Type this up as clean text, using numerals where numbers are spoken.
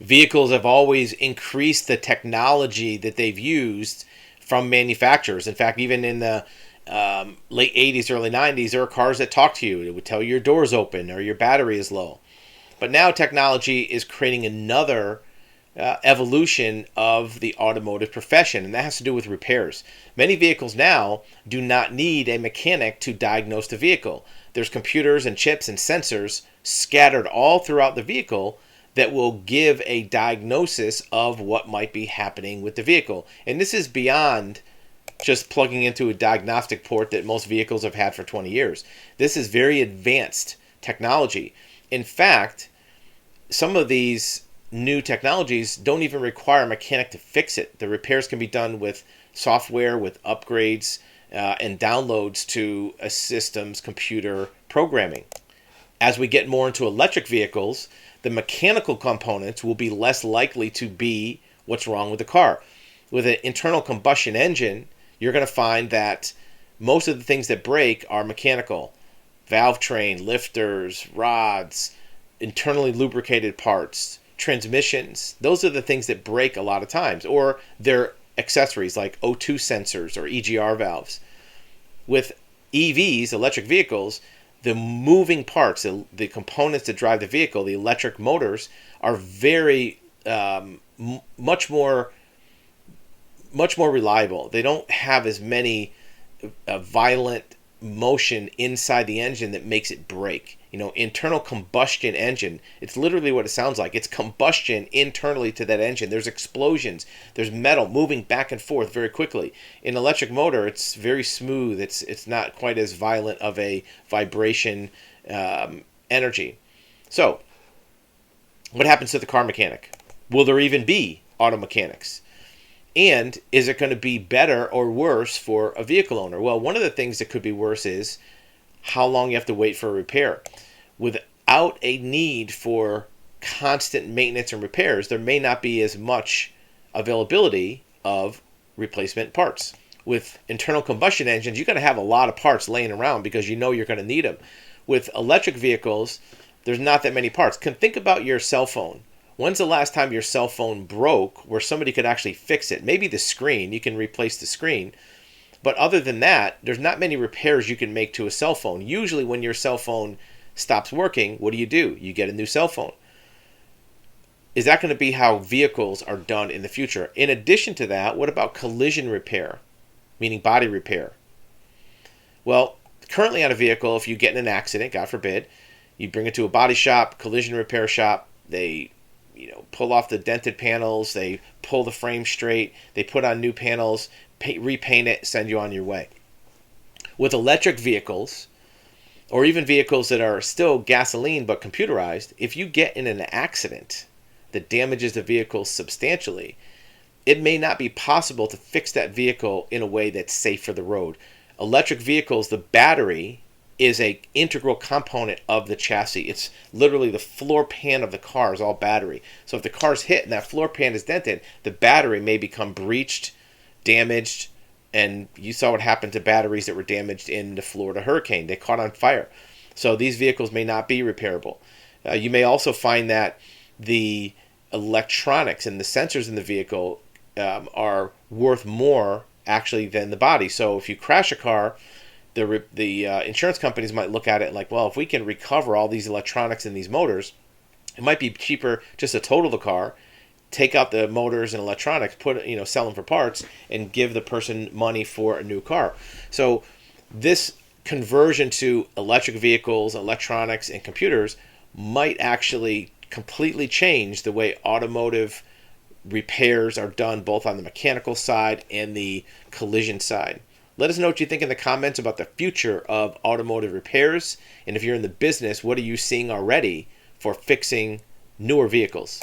Vehicles have always increased the technology that they've used from manufacturers. In fact, even in the late 80s, early 90s, there were cars that talk to you. It would tell you your door's open or your battery is low. But now technology is creating another evolution of the automotive profession, and that has to do with repairs. Many vehicles now do not need a mechanic to diagnose the vehicle. There's computers and chips and sensors scattered all throughout the vehicle that will give a diagnosis of what might be happening with the vehicle. And this is beyond just plugging into a diagnostic port that most vehicles have had for 20 years. This is very advanced technology. In fact, some of these new technologies don't even require a mechanic to fix it. The repairs can be done with software, with upgrades, and downloads to a system's computer programming. As we get more into electric vehicles, the mechanical components will be less likely to be what's wrong with the car. With an internal combustion engine, you're going to find that most of the things that break are mechanical. Valve train, lifters, rods, internally lubricated parts, transmissions. Those are the things that break a lot of times, or they're accessories like O2 sensors or EGR valves. With EVs, electric vehicles, the moving parts, the components that drive the vehicle, the electric motors, are very much more reliable. They don't have as many violent motion inside the engine that makes it break. Internal combustion engine, it's literally what it sounds like. It's combustion internally to that engine. There's explosions. There's metal moving back and forth very quickly. In electric motor, it's very smooth. It's not quite as violent of a vibration energy. So, what happens to the car mechanic? Will there even be auto mechanics? And is it going to be better or worse for a vehicle owner? Well, one of the things that could be worse is how long you have to wait for a repair. Without a need for constant maintenance and repairs, there may not be as much availability of replacement parts. With internal combustion engines, you're going to have a lot of parts laying around because you know you're going to need them. With electric vehicles, there's not that many parts. Think about your cell phone. When's the last time your cell phone broke where somebody could actually fix it? Maybe the screen, you can replace the screen. But other than that, there's not many repairs you can make to a cell phone. Usually when your cell phone stops working, what do? You get a new cell phone. Is that going to be how vehicles are done in the future? In addition to that, what about collision repair, meaning body repair? Well, currently on a vehicle, if you get in an accident, God forbid, you bring it to a body shop, collision repair shop, they pull off the dented panels, they pull the frame straight, they put on new panels, repaint it, send you on your way. With electric vehicles, or even vehicles that are still gasoline but computerized, if you get in an accident that damages the vehicle substantially, it may not be possible to fix that vehicle in a way that's safe for the road. Electric vehicles, the battery is an integral component of the chassis. It's literally the floor pan of the car is all battery. So if the car's hit and that floor pan is dented, the battery may become breached, damaged, and you saw what happened to batteries that were damaged in the Florida hurricane. They caught on fire. So these vehicles may not be repairable. You may also find that the electronics and the sensors in the vehicle are worth more actually than the body. So if you crash a car, the insurance companies might look at it like, well, if we can recover all these electronics and these motors, it might be cheaper just to total the car, take out the motors and electronics, sell them for parts, and give the person money for a new car. So this conversion to electric vehicles, electronics, and computers might actually completely change the way automotive repairs are done, both on the mechanical side and the collision side. Let us know what you think in the comments about the future of automotive repairs. And if you're in the business, what are you seeing already for fixing newer vehicles?